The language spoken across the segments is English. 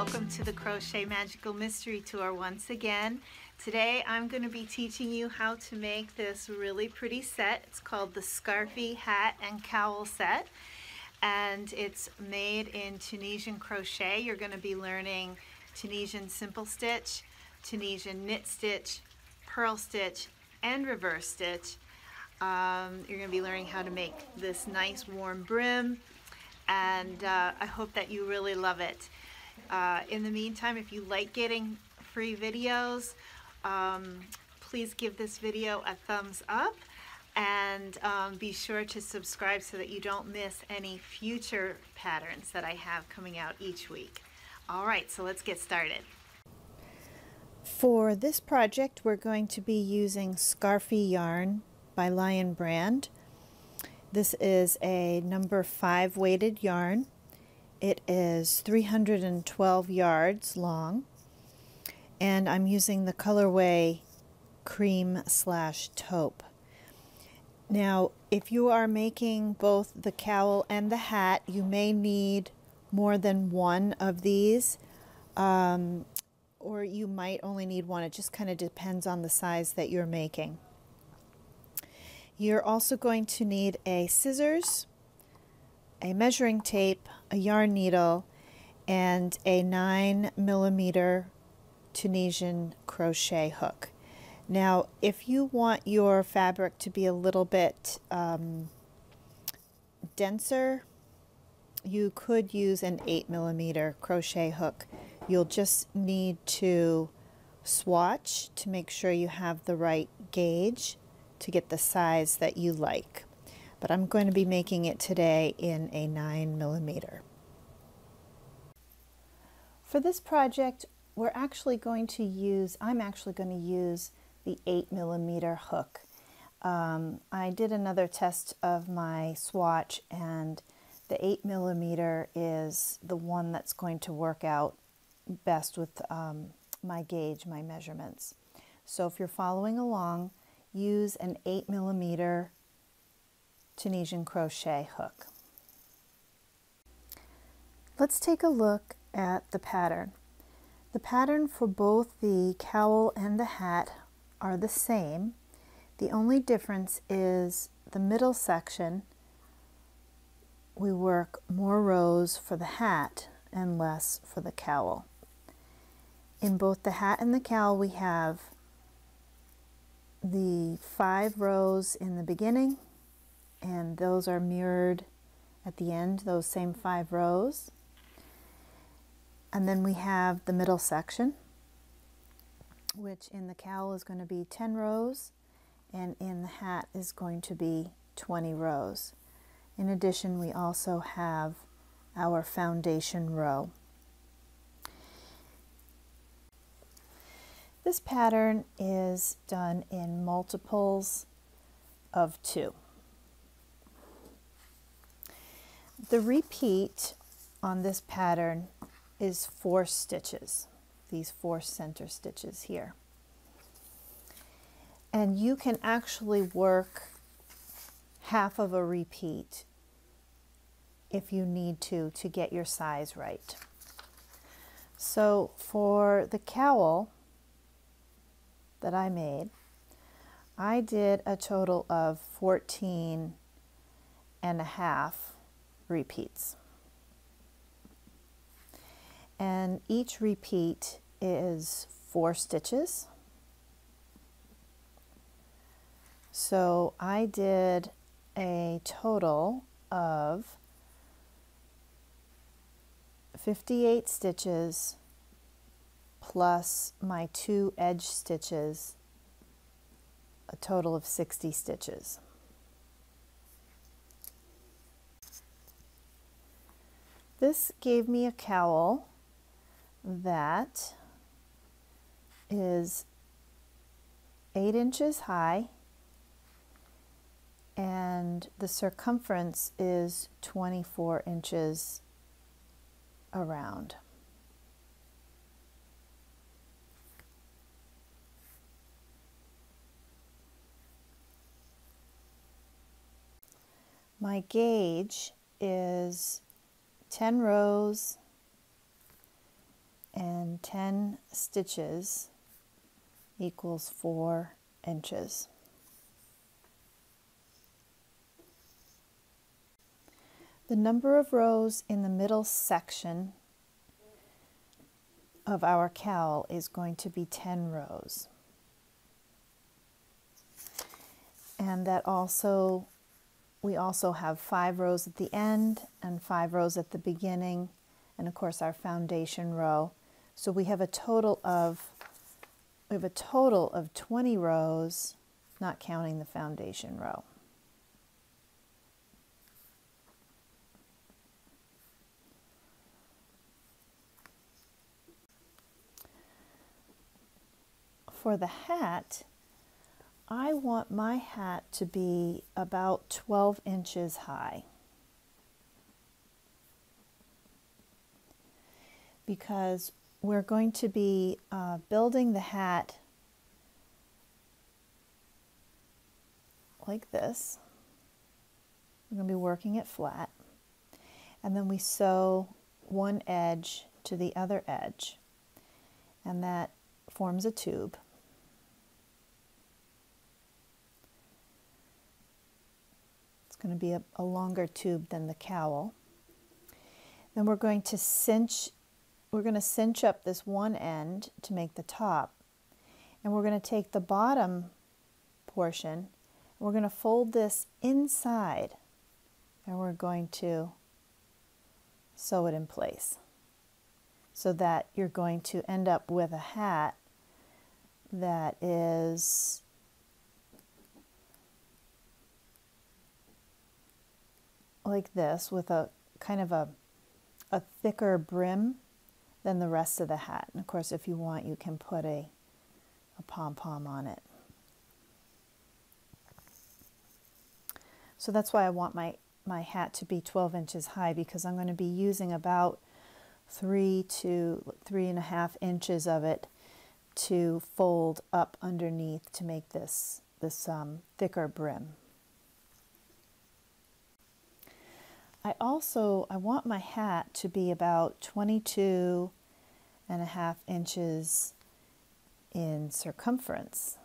welcome to the Crochet Magical Mystery Tour once again. Today I'm going to be teaching you how to make this really pretty set. It's called the Scarfie Hat and Cowl Set, and it's made in Tunisian crochet. You're going to be learning Tunisian simple stitch, Tunisian knit stitch, purl stitch, and reverse stitch. You're going to be learning how to make this nice warm brim, and I hope that you really love it. In the meantime, if you like getting free videos, please give this video a thumbs up, and be sure to subscribe so that you don't miss any future patterns that I have coming out each week. All right, so let's get started. For this project, we're going to be using Scarfie yarn by Lion Brand. This is a number 5 weighted yarn. It is 312 yards long, and I'm using the colorway cream/taupe. Now, if you are making both the cowl and the hat, you may need more than one of these, or you might only need one. It just kind of depends on the size that you're making. You're also going to need a scissors, a measuring tape, a yarn needle, and a 9mm Tunisian crochet hook. Now, if you want your fabric to be a little bit denser, you could use an 8mm crochet hook. You'll just need to swatch to make sure you have the right gauge to get the size that you like. But I'm going to be making it today in a 9mm. For this project, I'm actually going to use the 8mm hook. I did another test of my swatch, and the 8mm is the one that's going to work out best with my gauge, my measurements. So if you're following along, use an 8mm Tunisian crochet hook. Let's take a look at the pattern. The pattern for both the cowl and the hat are the same. The only difference is the middle section. We work more rows for the hat and less for the cowl. In both the hat and the cowl, we have the 5 rows in the beginning, and those are mirrored at the end, those same 5 rows. And then we have the middle section, which in the cowl is going to be 10 rows, and in the hat is going to be 20 rows. In addition, we also have our foundation row. This pattern is done in multiples of 2. The repeat on this pattern is 4 stitches, these 4 center stitches here. And you can actually work half of a repeat if you need to get your size right. So for the cowl that I made, I did a total of 14 and a half repeats, and each repeat is 4 stitches. So I did a total of 58 stitches plus my 2 edge stitches, a total of 60 stitches. This gave me a cowl that is 8 inches high, and the circumference is 24 inches around. My gauge is 10 rows 10 stitches equals 4 inches. The number of rows in the middle section of our cowl is going to be 10 rows. And that also, we also have 5 rows at the end and 5 rows at the beginning, and of course our foundation row. So we have a total of 20 rows, not counting the foundation row. For the hat, I want my hat to be about 12 inches high, because we're going to be building the hat like this. We're going to be working it flat, and then we sew one edge to the other edge, and that forms a tube. Going to be a longer tube than the cowl. Then we're going to cinch up this one end to make the top, and we're going to take the bottom portion and we're going to fold this inside, and we're going to sew it in place so that you're going to end up with a hat that is like this, with a kind of a thicker brim than the rest of the hat. And of course, if you want, you can put a pom-pom on it. So that's why I want my hat to be 12 inches high, because I'm going to be using about 3 to 3.5 inches of it to fold up underneath to make this thicker brim. I want my hat to be about 22.5 inches in circumference.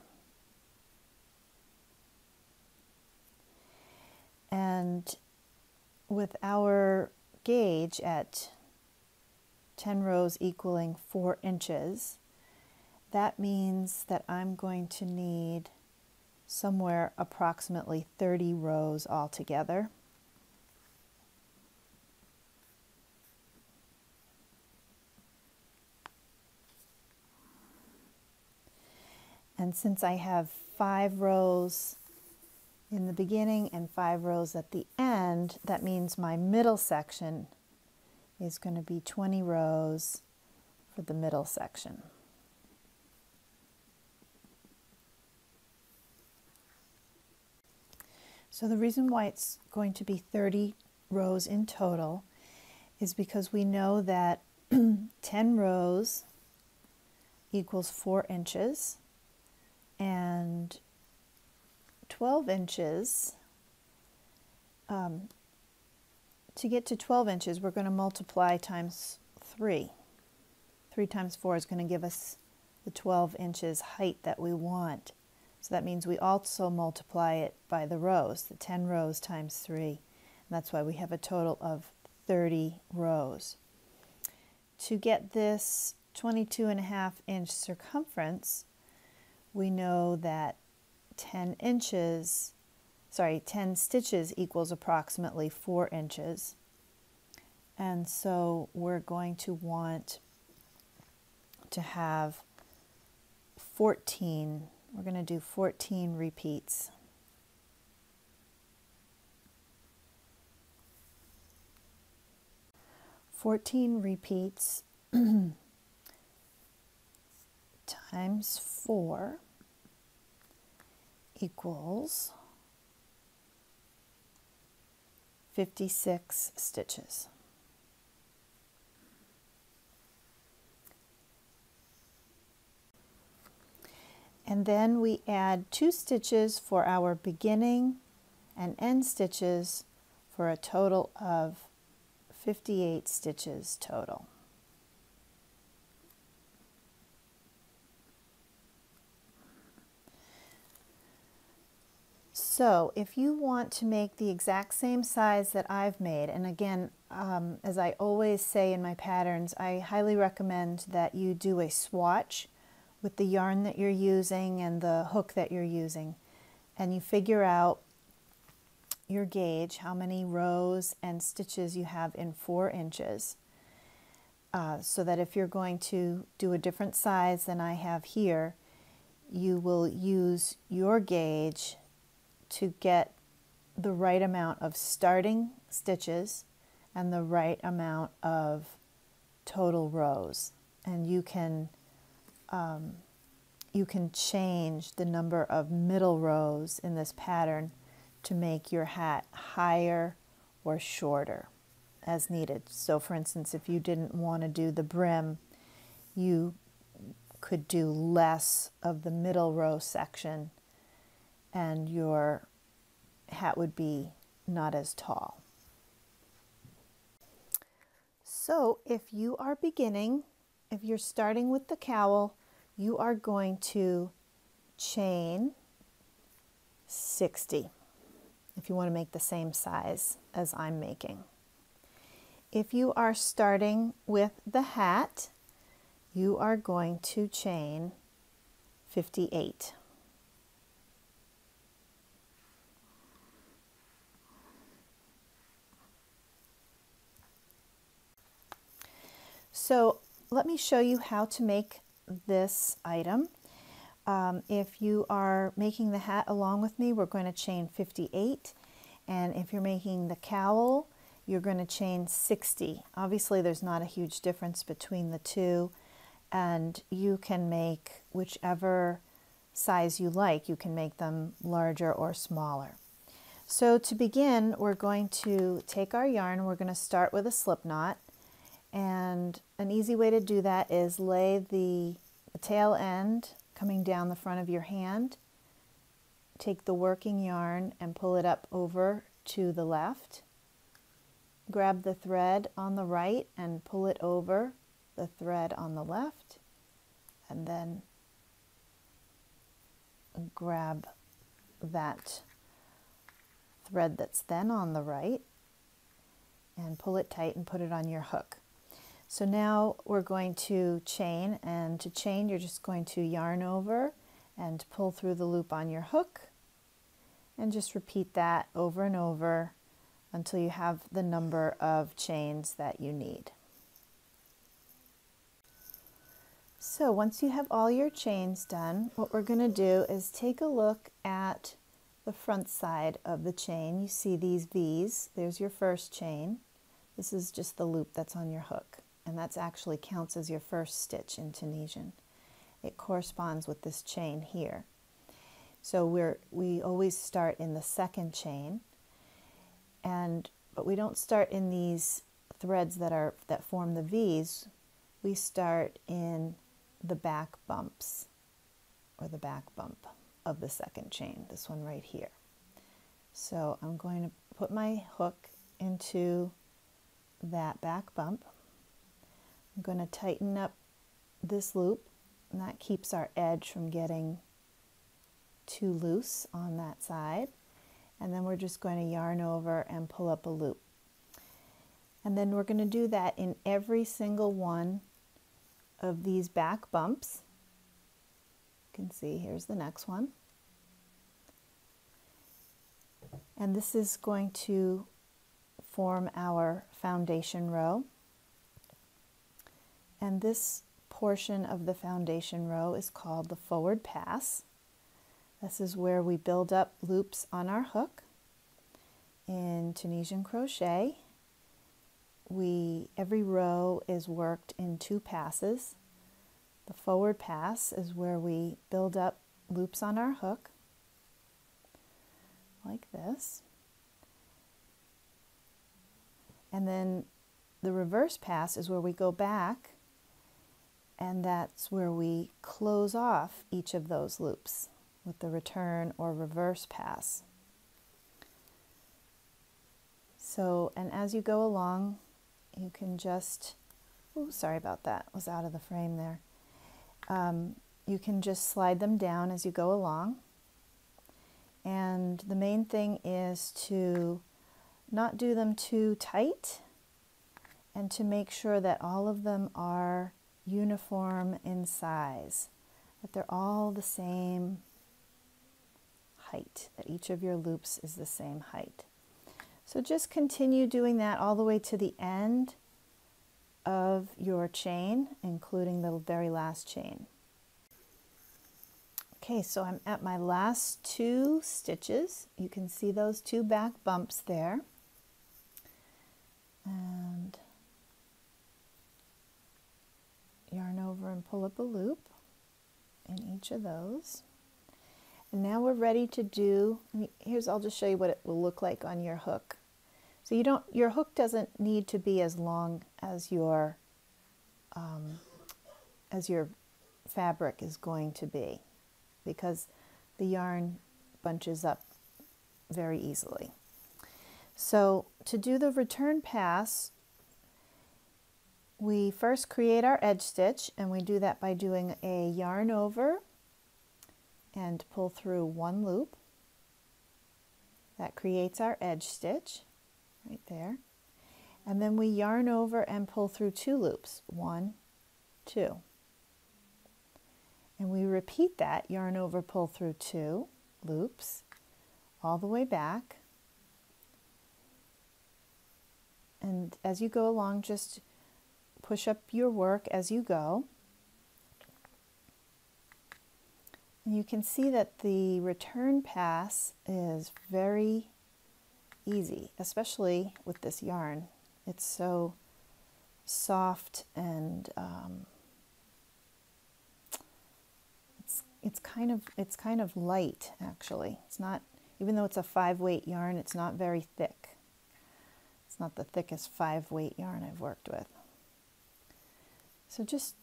And with our gauge at 10 rows equaling 4 inches, that means that I'm going to need somewhere approximately 30 rows altogether. And since I have 5 rows in the beginning and 5 rows at the end, that means my middle section is going to be 20 rows for the middle section. So the reason why it's going to be 30 rows in total is because we know that 10 rows equals 4 inches, and 12 inches, to get to 12 inches, we're going to multiply times 3. 3 times 4 is going to give us the 12 inches height that we want. So that means we also multiply it by the rows, the 10 rows times 3. And that's why we have a total of 30 rows. To get this 22.5 inch circumference, we know that 10 stitches equals approximately 4 inches. And so we're going to want to have 14. We're going to do 14 repeats. Fourteen repeats times 4 equals 56 stitches. And then we add 2 stitches for our beginning and end stitches for a total of 58 stitches total. So if you want to make the exact same size that I've made, and again, as I always say in my patterns, I highly recommend that you do a swatch with the yarn that you're using and the hook that you're using, and you figure out your gauge, how many rows and stitches you have in 4 inches, so that if you're going to do a different size than I have here, you will use your gauge to get the right amount of starting stitches and the right amount of total rows. And you can change the number of middle rows in this pattern to make your hat higher or shorter as needed. So for instance, if you didn't want to do the brim, you could do less of the middle row section and your hat would be not as tall. So if you are beginning, if you're starting with the cowl, you are going to chain 60 if you want to make the same size as I'm making. If you are starting with the hat, you are going to chain 58. So let me show you how to make this item. If you are making the hat along with me, we're going to chain 58. And if you're making the cowl, you're going to chain 60. Obviously, there's not a huge difference between the two, and you can make whichever size you like. You can make them larger or smaller. So to begin, we're going to take our yarn. We're going to start with a slip knot. And an easy way to do that is lay the tail end coming down the front of your hand. Take the working yarn and pull it up over to the left. Grab the thread on the right and pull it over the thread on the left. And then grab that thread that's then on the right and pull it tight and put it on your hook. So now we're going to chain, and to chain you're just going to yarn over and pull through the loop on your hook, and just repeat that over and over until you have the number of chains that you need. So once you have all your chains done, what we're going to do is take a look at the front side of the chain. You see these V's. There's your first chain. This is just the loop that's on your hook. And that actually counts as your first stitch in Tunisian. It corresponds with this chain here. So we always start in the second chain, but we don't start in these threads that form the V's. We start in the back bumps, or the back bump of the second chain, this one right here. So I'm going to put my hook into that back bump. I'm going to tighten up this loop, and that keeps our edge from getting too loose on that side. And then we're just going to yarn over and pull up a loop. And then we're going to do that in every single one of these back bumps. You can see here's the next one. And this is going to form our foundation row. And this portion of the foundation row is called the forward pass. This is where we build up loops on our hook. In Tunisian crochet, every row is worked in 2 passes. The forward pass is where we build up loops on our hook, like this. And then the reverse pass is where we go back, and that's where we close off each of those loops with the return or reverse pass. So, and as you go along, you can just, sorry about that, was out of the frame there. You can just slide them down as you go along, And the main thing is to not do them too tight and to make sure that all of them are uniform in size, that they're all the same height, that each of your loops is the same height. So just continue doing that all the way to the end of your chain, including the very last chain. Okay, so I'm at my last 2 stitches. You can see those 2 back bumps there. And yarn over and pull up a loop in each of those. And now we're ready to do, I'll just show you what it will look like on your hook. So your hook doesn't need to be as long as your fabric is going to be, because the yarn bunches up very easily. So to do the return pass, we first create our edge stitch, and we do that by doing a yarn over and pull through 1 loop. That creates our edge stitch right there. And then we yarn over and pull through 2 loops, 1, 2. And we repeat that, yarn over, pull through 2 loops all the way back. And as you go along, just push up your work as you go. And you can see that the return pass is very easy, especially with this yarn. It's so soft and it's kind of light, actually. It's not, even though it's a 5-weight yarn, it's not very thick. It's not the thickest 5-weight yarn I've worked with. So just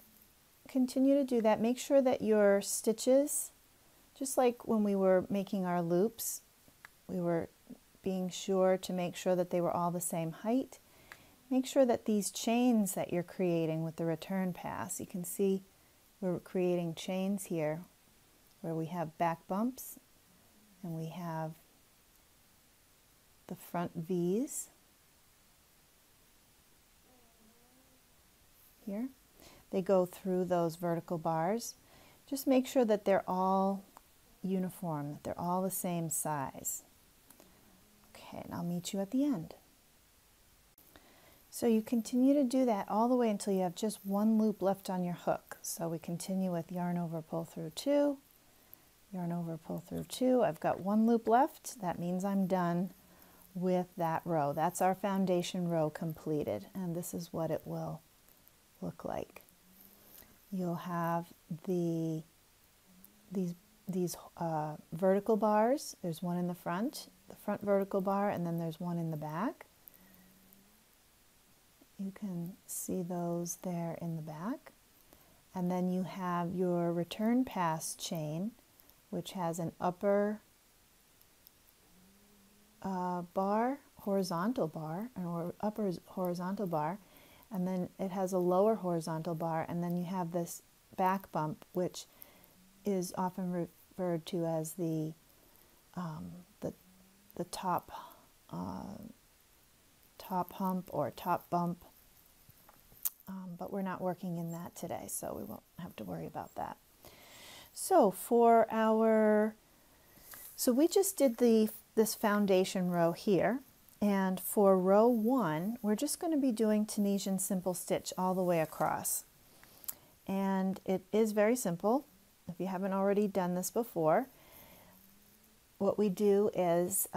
continue to do that. Make sure that your stitches, just like when we were making our loops, we were being sure to make sure that they were all the same height. Make sure that these chains that you're creating with the return pass, you can see we're creating chains here where we have back bumps and we have the front V's here. They go through those vertical bars. Just make sure that they're all uniform, that they're all the same size. Okay, and I'll meet you at the end. So you continue to do that all the way until you have just 1 loop left on your hook. So we continue with yarn over, pull through 2, yarn over, pull through 2. I've got 1 loop left. That means I'm done with that row. That's our foundation row completed, and this is what it will look like. You'll have these vertical bars. There's one in the front vertical bar, and then there's one in the back. You can see those there in the back. And then you have your return pass chain, which has an upper bar, horizontal bar, or upper horizontal bar, and then it has a lower horizontal bar, and then you have this back bump, which is often referred to as the top hump or top bump, but we're not working in that today, so we won't have to worry about that. So we just did this foundation row here, and for row 1 we're just going to be doing Tunisian simple stitch all the way across, and it is very simple. If you haven't already done this before, what we do is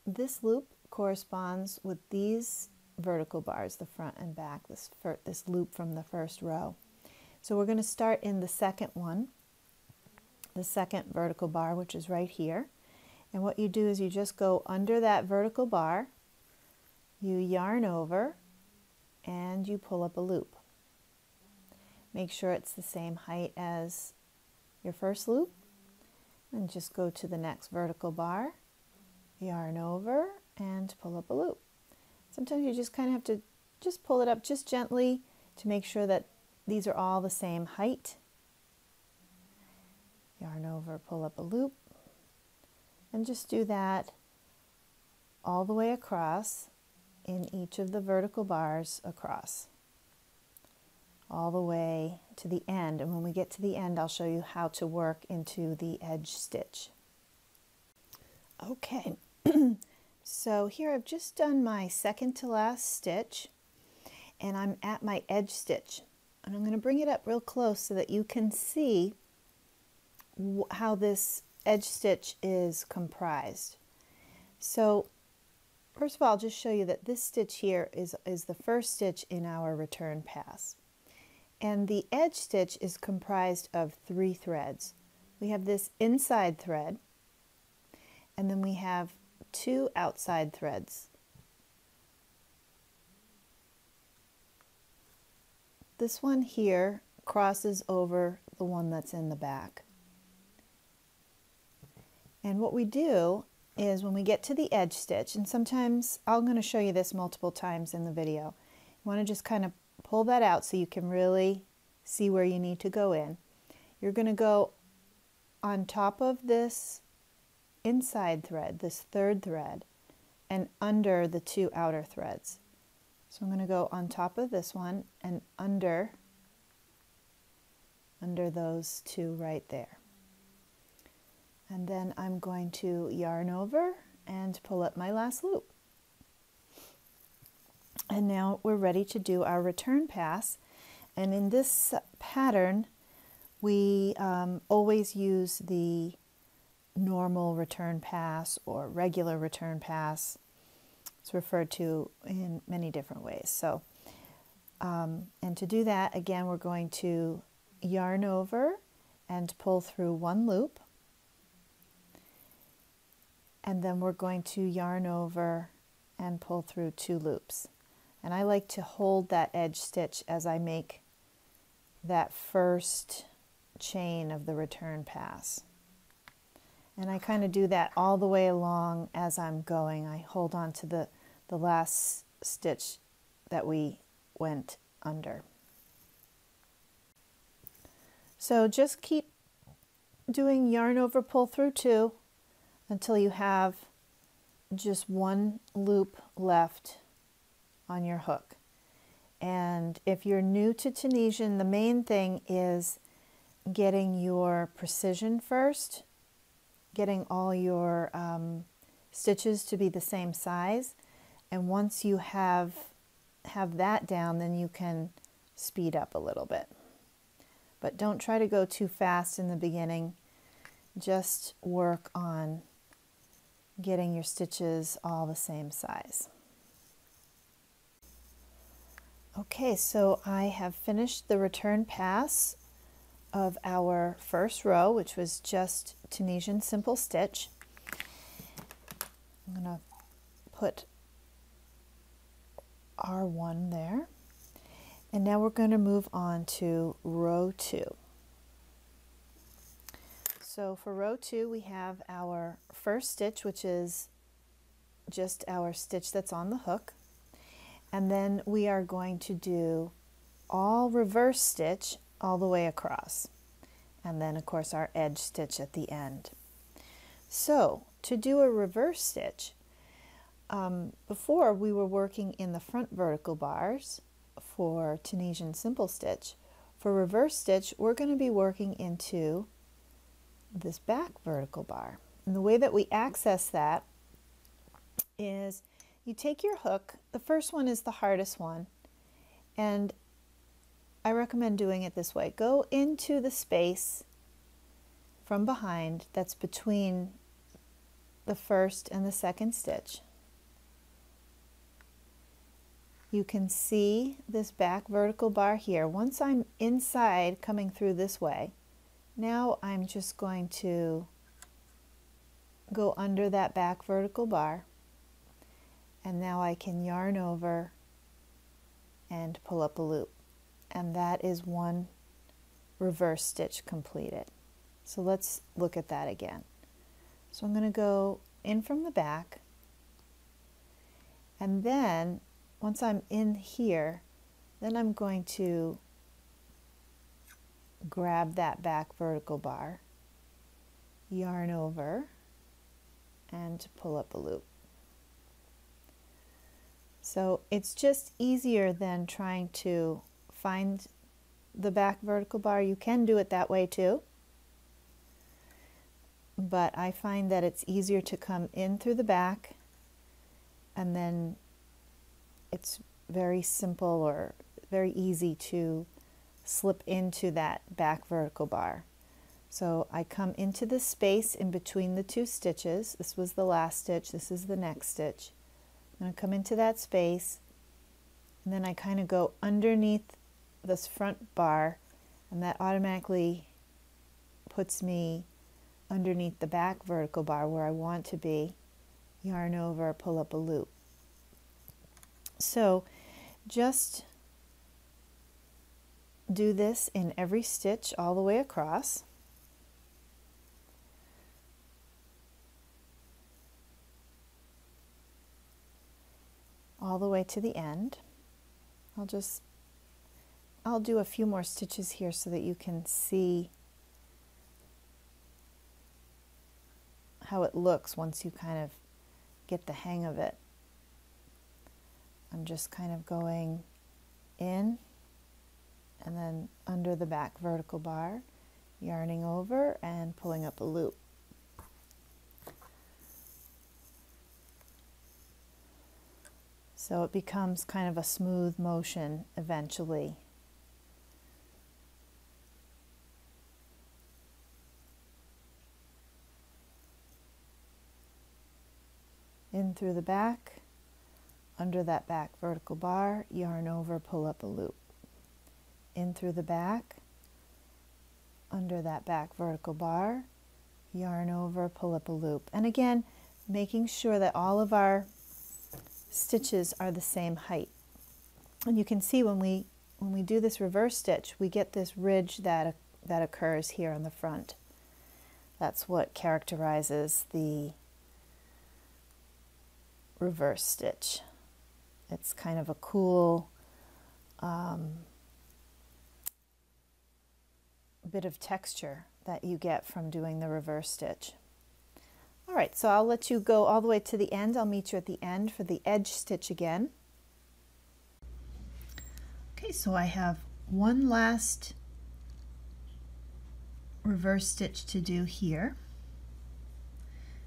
this loop corresponds with these vertical bars, the front and back, this loop from the first row. So we're going to start in the second one, the second vertical bar, which is right here. And what you do is you just go under that vertical bar, you yarn over, and you pull up a loop. Make sure it's the same height as your first loop, and just go to the next vertical bar, yarn over, and pull up a loop. Sometimes you just kind of have to just pull it up just gently to make sure that these are all the same height. Yarn over, pull up a loop, And just do that all the way across in each of the vertical bars across, all the way to the end. And when we get to the end, I'll show you how to work into the edge stitch. Okay, so here I've just done my second to last stitch, and I'm at my edge stitch. And I'm going to bring it up real close so that you can see how this edge stitch is comprised. So first of all, I'll just show you that this stitch here is the first stitch in our return pass. And the edge stitch is comprised of 3 threads. We have this inside thread, and then we have 2 outside threads. This one here crosses over the one that's in the back. And what we do is when we get to the edge stitch, and sometimes I'm going to show you this multiple times in the video, you want to just kind of pull that out so you can really see where you need to go in. You're going to go on top of this inside thread, this 3rd thread, and under the 2 outer threads. So I'm going to go on top of this one and under those 2 right there. And then I'm going to yarn over and pull up my last loop. And now we're ready to do our return pass. And in this pattern, we always use the normal return pass or regular return pass. It's referred to in many different ways. So, and to do that, again, we're going to yarn over and pull through 1 loop. And then we're going to yarn over and pull through 2 loops. And I like to hold that edge stitch as I make that first chain of the return pass. And I kind of do that all the way along as I'm going. I hold on to the last stitch that we went under. So just keep doing yarn over, pull through 2 until you have just 1 loop left on your hook. And if you're new to Tunisian, the main thing is getting your precision first, getting all your stitches to be the same size, and once you have that down, then you can speed up a little bit. But don't try to go too fast in the beginning. Just work on getting your stitches all the same size. Okay, so I have finished the return pass of our first row, which was just Tunisian simple stitch. I'm going to put R1 there. And now we're going to move on to row 2. So for row 2, we have our first stitch, which is just our stitch that's on the hook. And then we are going to do all reverse stitch all the way across. And then, of course, our edge stitch at the end. So to do a reverse stitch, before we were working in the front vertical bars for Tunisian simple stitch. For reverse stitch, we're going to be working into this back vertical bar. And the way that we access that is you take your hook. The first one is the hardest one, and I recommend doing it this way. Go into the space from behind that's between the first and the second stitch. You can see this back vertical bar here. Once I'm inside coming through this way, now I'm just going to go under that back vertical bar, and now I can yarn over and pull up a loop. And that is one reverse stitch completed. So let's look at that again. So I'm going to go in from the back, and then once I'm in here, then I'm going to grab that back vertical bar, yarn over, and pull up a loop. So it's just easier than trying to find the back vertical bar. You can do it that way too, but I find that it's easier to come in through the back, and then it's very simple or very easy to slip into that back vertical bar. So I come into the space in between the two stitches. This was the last stitch, this is the next stitch. I'm going to come into that space, and then I kind of go underneath this front bar, and that automatically puts me underneath the back vertical bar where I want to be. Yarn over, pull up a loop. So just do this in every stitch all the way across. All the way to the end. I'll do a few more stitches here so that you can see how it looks once you kind of get the hang of it. I'm just kind of going in and then under the back vertical bar, yarning over and pulling up a loop. So it becomes kind of a smooth motion eventually. In through the back, under that back vertical bar, yarn over, pull up a loop. In through the back, under that back vertical bar, yarn over, pull up a loop. And again, making sure that all of our stitches are the same height. And you can see when we do this reverse stitch, we get this ridge that occurs here on the front. That's what characterizes the reverse stitch. It's kind of a cool bit of texture that you get from doing the reverse stitch. All right, so I'll let you go all the way to the end. I'll meet you at the end for the edge stitch again. Okay, so I have one last reverse stitch to do here.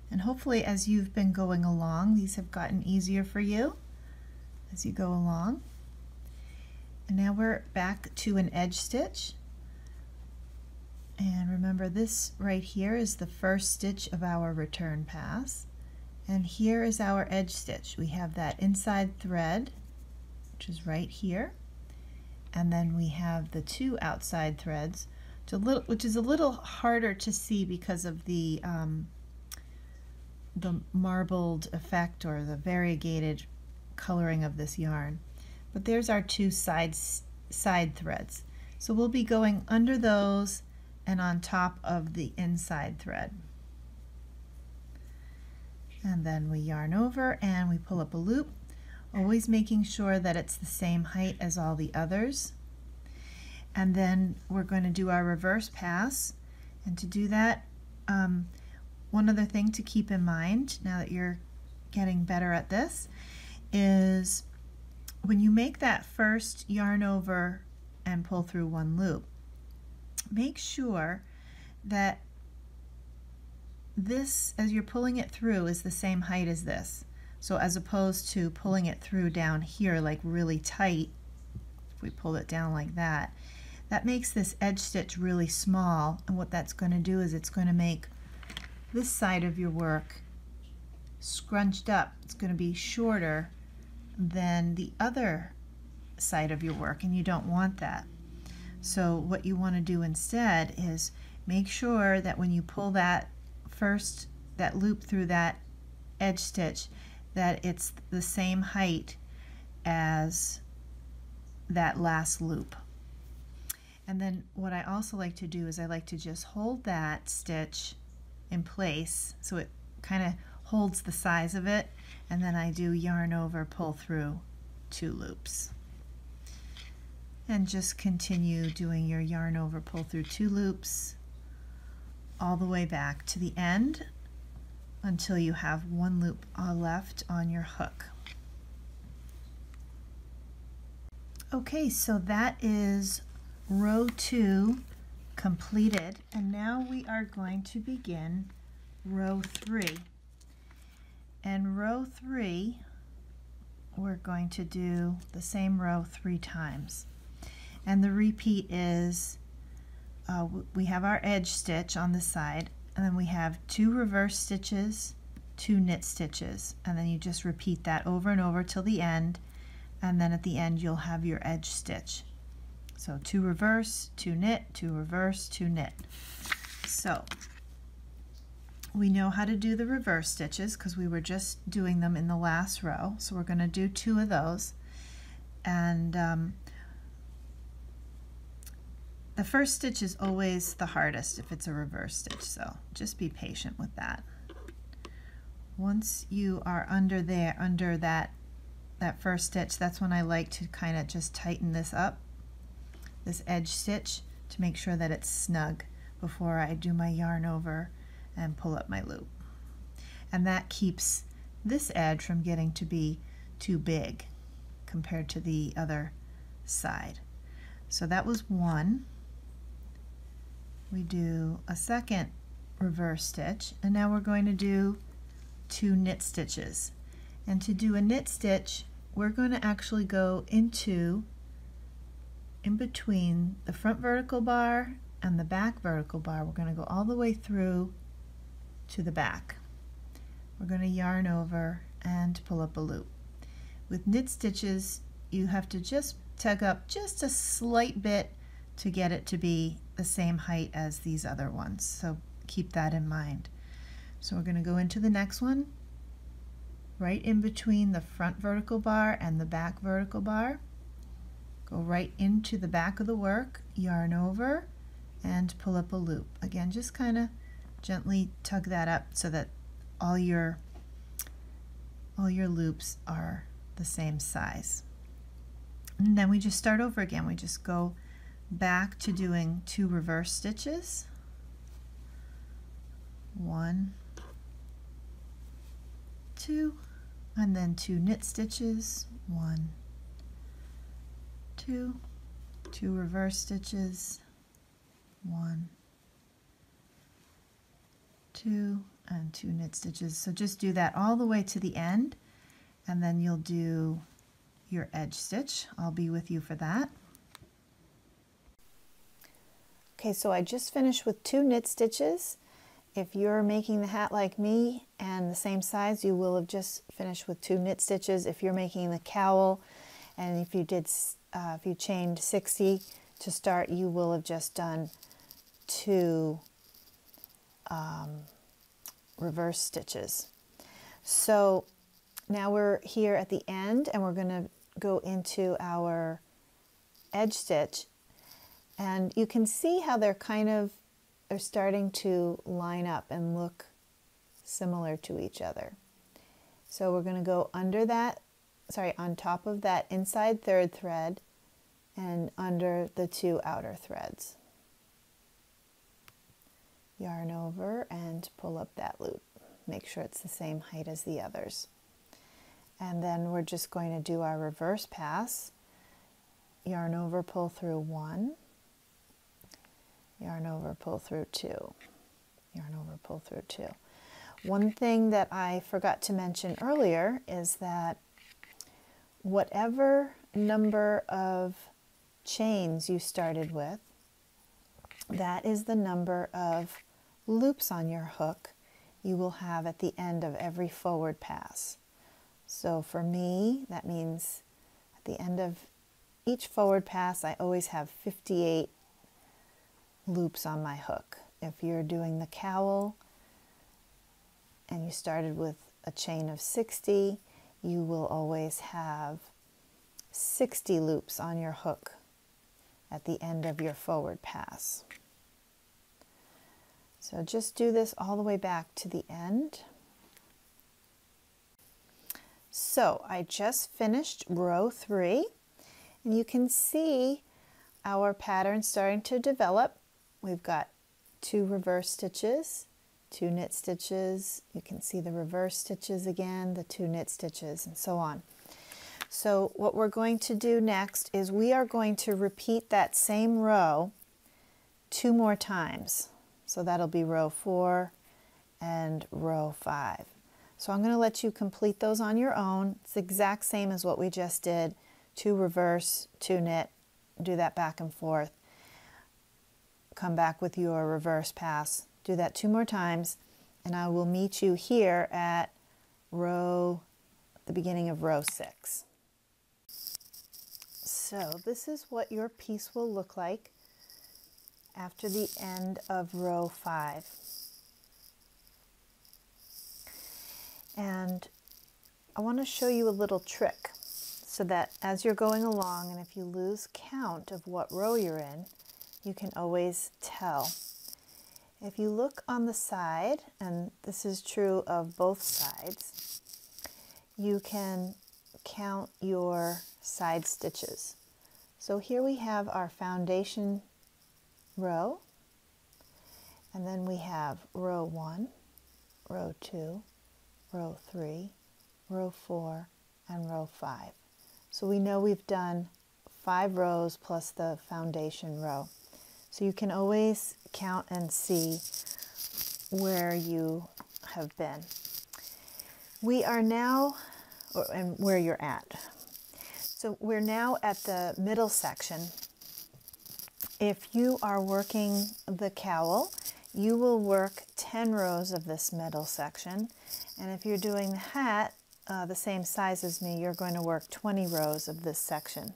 And hopefully as you've been going along, these have gotten easier for you as you go along. And now we're back to an edge stitch. And remember, this right here is the first stitch of our return pass. And here is our edge stitch. We have that inside thread, which is right here. And then we have the two outside threads, which is a little harder to see because of the marbled effect or the variegated coloring of this yarn. But there's our two side threads. So we'll be going under those and on top of the inside thread. And then we yarn over and we pull up a loop, always making sure that it's the same height as all the others. And then we're going to do our reverse pass. And to do that, one other thing to keep in mind, now that you're getting better at this, is when you make that first yarn over and pull through one loop, make sure that this, as you're pulling it through, is the same height as this. So as opposed to pulling it through down here like really tight, if we pull it down like that, that makes this edge stitch really small, and what that's going to do is it's going to make this side of your work scrunched up. It's going to be shorter than the other side of your work, and you don't want that. So what you want to do instead is make sure that when you pull that loop through that edge stitch, that it's the same height as that last loop. And then what I also like to do is I like to just hold that stitch in place so it kind of holds the size of it, and then I do yarn over, pull through 2 loops. And just continue doing your yarn over, pull through 2 loops all the way back to the end until you have one loop left on your hook. Okay, so that is row 2 completed, and now we are going to begin row 3. And row 3, we're going to do the same row 3 times. And the repeat is, we have our edge stitch on the side, and then we have 2 reverse stitches, 2 knit stitches, and then you just repeat that over and over till the end, and then at the end you'll have your edge stitch. So 2 reverse, 2 knit, 2 reverse, 2 knit. So we know how to do the reverse stitches because we were just doing them in the last row. So we're going to do 2 of those. And the first stitch is always the hardest if it's a reverse stitch, so just be patient with that. Once you are under that first stitch, that's when I like to kind of just tighten this up, this edge stitch, to make sure that it's snug before I do my yarn over and pull up my loop. And that keeps this edge from getting to be too big compared to the other side. So that was 1. We do a second reverse stitch, and now we're going to do 2 knit stitches. And to do a knit stitch, we're going to actually go in between the front vertical bar and the back vertical bar. We're going to go all the way through to the back. We're going to yarn over and pull up a loop. With knit stitches, you have to just tug up just a slight bit to get it to be the same height as these other ones, so keep that in mind. So we're going to go into the next one, right in between the front vertical bar and the back vertical bar. Go right into the back of the work, yarn over, and pull up a loop. Again, just kind of gently tug that up so that all your loops are the same size. And then we just start over again. We just go back to doing 2 reverse stitches, 1, 2, and then 2 knit stitches, 1, 2, 2 reverse stitches, 1, 2, and 2 knit stitches. So just do that all the way to the end, and then you'll do your edge stitch. I'll be with you for that. Okay, so I just finished with 2 knit stitches. If you're making the hat like me and the same size, you will have just finished with 2 knit stitches. If you're making the cowl, and if you chained 60 to start, you will have just done 2 reverse stitches. So now we're here at the end, and we're going to go into our edge stitch. And you can see how they're starting to line up and look similar to each other. So we're going to go on top of that inside third thread and under the 2 outer threads. Yarn over and pull up that loop. Make sure it's the same height as the others. And then we're just going to do our reverse pass. Yarn over, pull through 1. Yarn over, pull through 2. Yarn over, pull through 2. One thing that I forgot to mention earlier is that whatever number of chains you started with, that is the number of loops on your hook you will have at the end of every forward pass. So for me, that means at the end of each forward pass, I always have 58 loops on my hook. If you're doing the cowl and you started with a chain of 60, you will always have 60 loops on your hook at the end of your forward pass. So just do this all the way back to the end. So I just finished row 3, and you can see our pattern starting to develop. We've got 2 reverse stitches 2 knit stitches. You can see the reverse stitches again, the 2 knit stitches, and so on. So what we're going to do next is we are going to repeat that same row 2 more times. So that'll be row 4 and row 5. So I'm going to let you complete those on your own. It's the exact same as what we just did. 2 reverse, 2 knit, do that back and forth. Come back with your reverse pass. Do that 2 more times, and I will meet you here at the beginning of row 6. So this is what your piece will look like after the end of row 5. And I want to show you a little trick so that as you're going along, and if you lose count of what row you're in, you can always tell. If you look on the side, and this is true of both sides, you can count your side stitches. So here we have our foundation row, and then we have row 1, row 2, row 3, row 4, and row 5. So we know we've done 5 rows plus the foundation row. So you can always count and see where you have been. We are now, and where you're at. So we're now at the middle section. If you are working the cowl, you will work 10 rows of this middle section. And if you're doing the hat, the same size as me, you're going to work 20 rows of this section.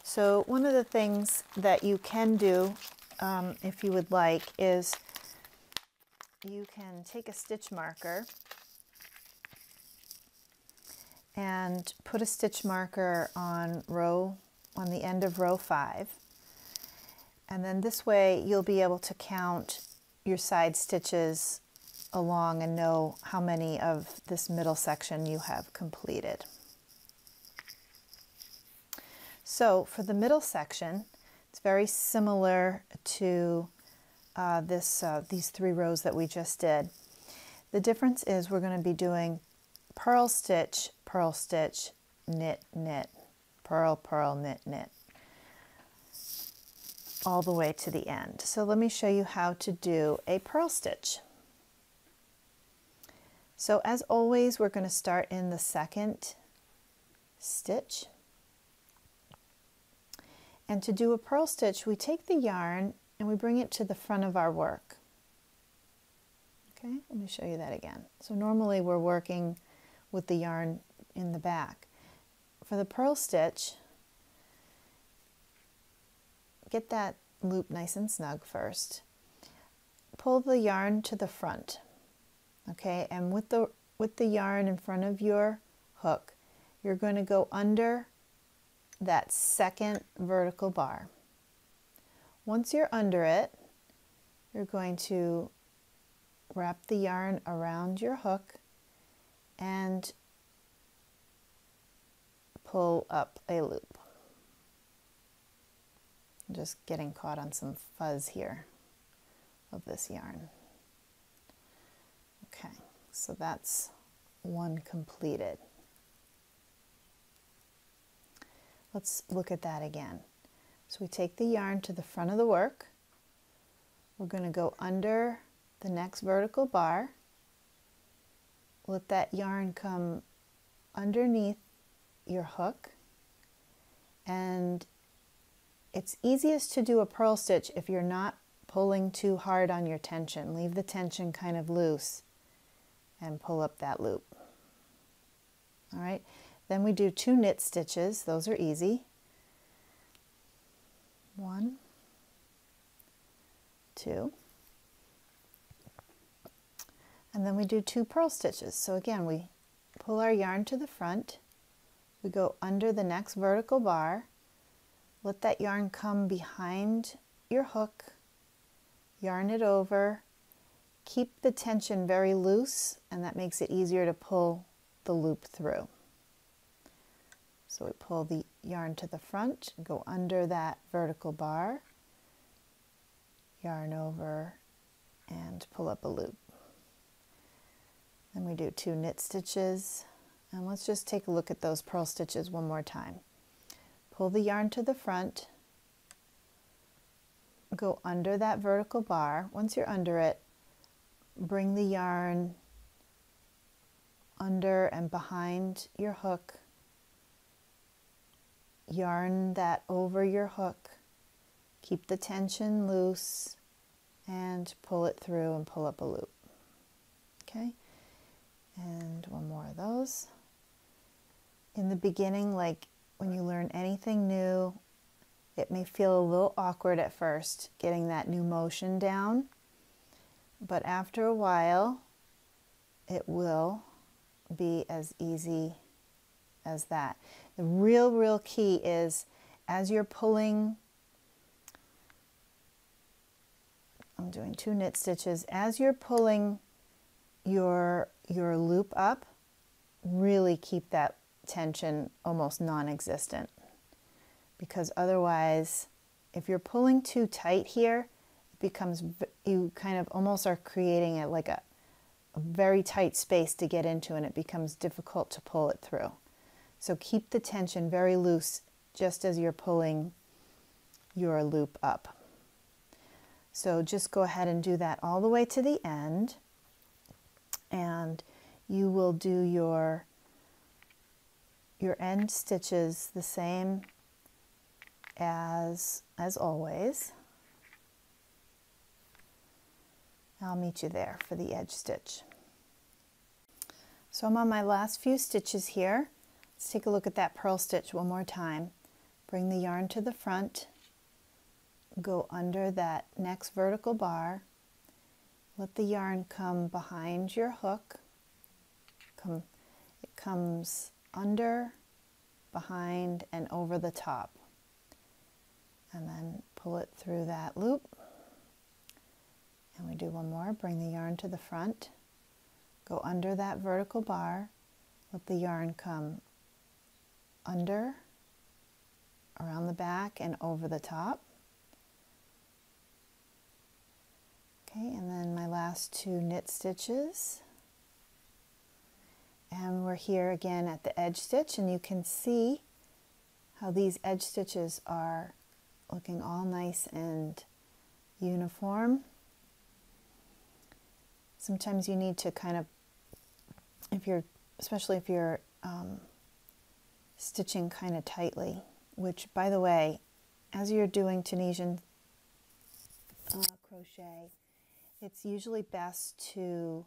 So one of the things that you can do, if you would like, is you can take a stitch marker and put a stitch marker on the end of row 5. And then this way you'll be able to count your side stitches along and know how many of this middle section you have completed. So for the middle section, it's very similar to these 3 rows that we just did. The difference is we're going to be doing purl, stitch, knit, knit, purl, purl, knit, knit, all the way to the end. So let me show you how to do a purl stitch. So as always, we're going to start in the second stitch. And to do a purl stitch, we take the yarn and we bring it to the front of our work. Okay, let me show you that again. So normally we're working with the yarn in the back. For the purl stitch, get that loop nice and snug first. Pull the yarn to the front. Okay, and with the yarn in front of your hook, you're going to go under that second vertical bar. Once you're under it, you're going to wrap the yarn around your hook and pull up a loop. I'm just getting caught on some fuzz here of this yarn. Okay, so that's one completed. Let's look at that again. So we take the yarn to the front of the work. We're going to go under the next vertical bar. Let that yarn come underneath your hook. And it's easiest to do a purl stitch if you're not pulling too hard on your tension. Leave the tension kind of loose and pull up that loop. All right, then we do 2 knit stitches. Those are easy. 1, 2, and then we do 2 purl stitches. So again, we pull our yarn to the front, we go under the next vertical bar, let that yarn come behind your hook, yarn it over, keep the tension very loose, and that makes it easier to pull the loop through. So we pull the yarn to the front, go under that vertical bar, yarn over, and pull up a loop. Then we do 2 knit stitches, and let's just take a look at those purl stitches one more time. Pull the yarn to the front, go under that vertical bar. Once you're under it, bring the yarn under and behind your hook, yarn that over your hook, keep the tension loose, and pull it through and pull up a loop. Okay, and one more of those. In the beginning, like when you learn anything new, it may feel a little awkward at first getting that new motion down, but after a while it will be as easy as that. The real key is, as you're pulling, I'm doing 2 knit stitches, as you're pulling your loop up, really keep that tension almost non-existent, because otherwise, if you're pulling too tight here, it becomes, you kind of almost are creating like a very tight space to get into, and it becomes difficult to pull it through. So keep the tension very loose just as you're pulling your loop up. So just go ahead and do that all the way to the end, and you will do your end stitches the same as always. I'll meet you there for the edge stitch. So I'm on my last few stitches here. Let's take a look at that purl stitch one more time. Bring the yarn to the front, go under that next vertical bar, let the yarn come behind your hook, it comes under, behind, and over the top, and then pull it through that loop. And we do one more. Bring the yarn to the front, go under that vertical bar, let the yarn come under, around the back, and over the top. Okay, and then my last 2 knit stitches. And we're here again at the edge stitch, and you can see how these edge stitches are looking all nice and uniform. Sometimes you need to kind of, especially if you're stitching kind of tightly, which, by the way, as you're doing Tunisian crochet, it's usually best to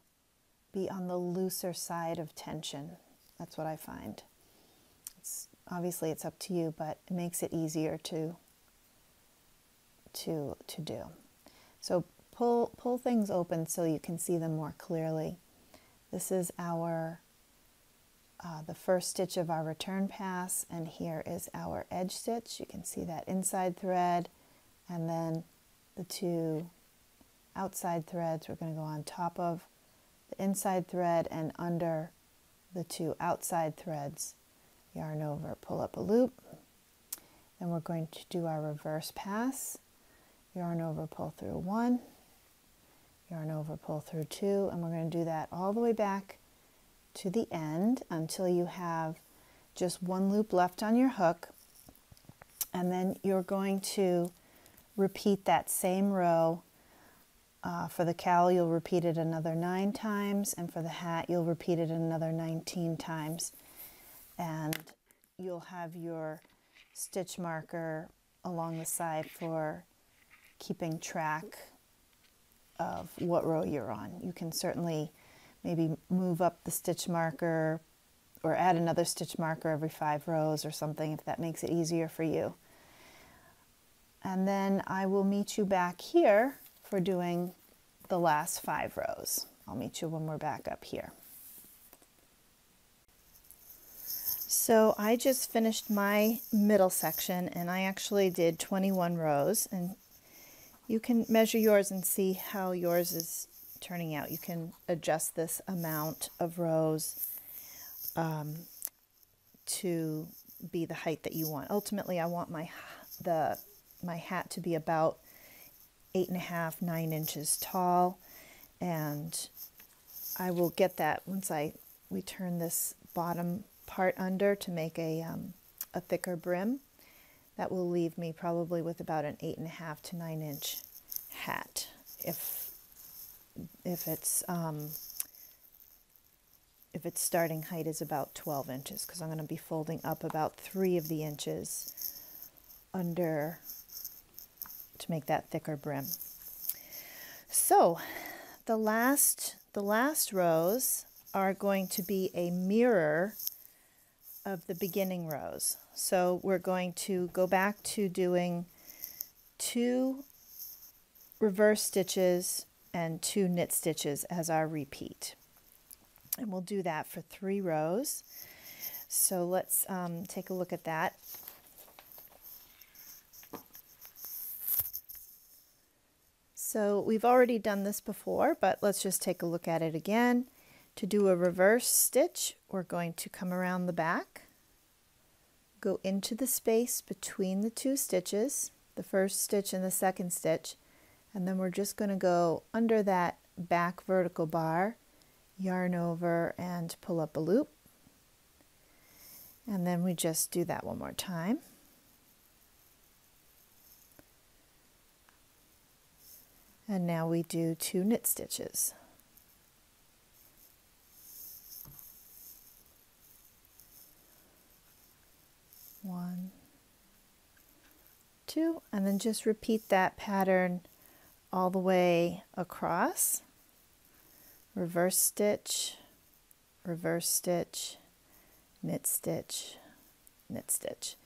be on the looser side of tension. That's what I find. Obviously it's up to you, but it makes it easier to do. So pull things open so you can see them more clearly. This is our the first stitch of our return pass, and here is our edge stitch. You can see that inside thread, and then the 2 outside threads. We're going to go on top of the inside thread and under the 2 outside threads. Yarn over, pull up a loop. Then we're going to do our reverse pass. Yarn over, pull through 1, yarn over, pull through 2, and we're going to do that all the way back to the end until you have just 1 loop left on your hook, and then you're going to repeat that same row. For the cowl, you'll repeat it another 9 times, and for the hat, you'll repeat it another 19 times. And you'll have your stitch marker along the side for keeping track of what row you're on. You can certainly maybe move up the stitch marker or add another stitch marker every 5 rows or something, if that makes it easier for you. And then I will meet you back here for doing the last 5 rows. I'll meet you when we're back up here. So I just finished my middle section, and I actually did 21 rows, and you can measure yours and see how yours is turning out. You can adjust this amount of rows to be the height that you want. Ultimately, I want my hat to be about 8.5–9 inches tall, and I will get that once we turn this bottom part under to make a thicker brim. That will leave me probably with about an 8.5 to 9 inch hat if its starting height is about 12 inches, because I'm going to be folding up about 3 of the inches under to make that thicker brim. So the last rows are going to be a mirror of the beginning rows. So we're going to go back to doing 2 reverse stitches and 2 knit stitches as our repeat. And we'll do that for 3 rows. So let's take a look at that. So we've already done this before, but let's just take a look at it again. To do a reverse stitch, we're going to come around the back, go into the space between the 2 stitches, the first stitch and the second stitch, and then we're just going to go under that back vertical bar, yarn over and pull up a loop. And then we just do that one more time. And now we do 2 knit stitches. One, 2, and then just repeat that pattern all the way across. Reverse stitch, knit stitch, knit stitch.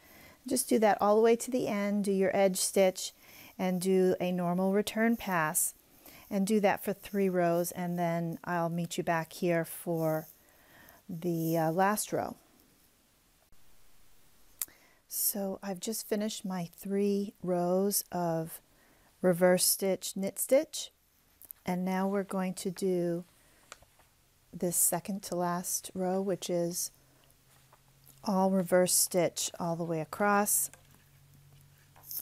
Just do that all the way to the end. Do your edge stitch and do a normal return pass, and do that for 3 rows, and then I'll meet you back here for the last row. So I've just finished my 3 rows of reverse stitch, knit stitch, and now we're going to do this second to last row, which is all reverse stitch all the way across.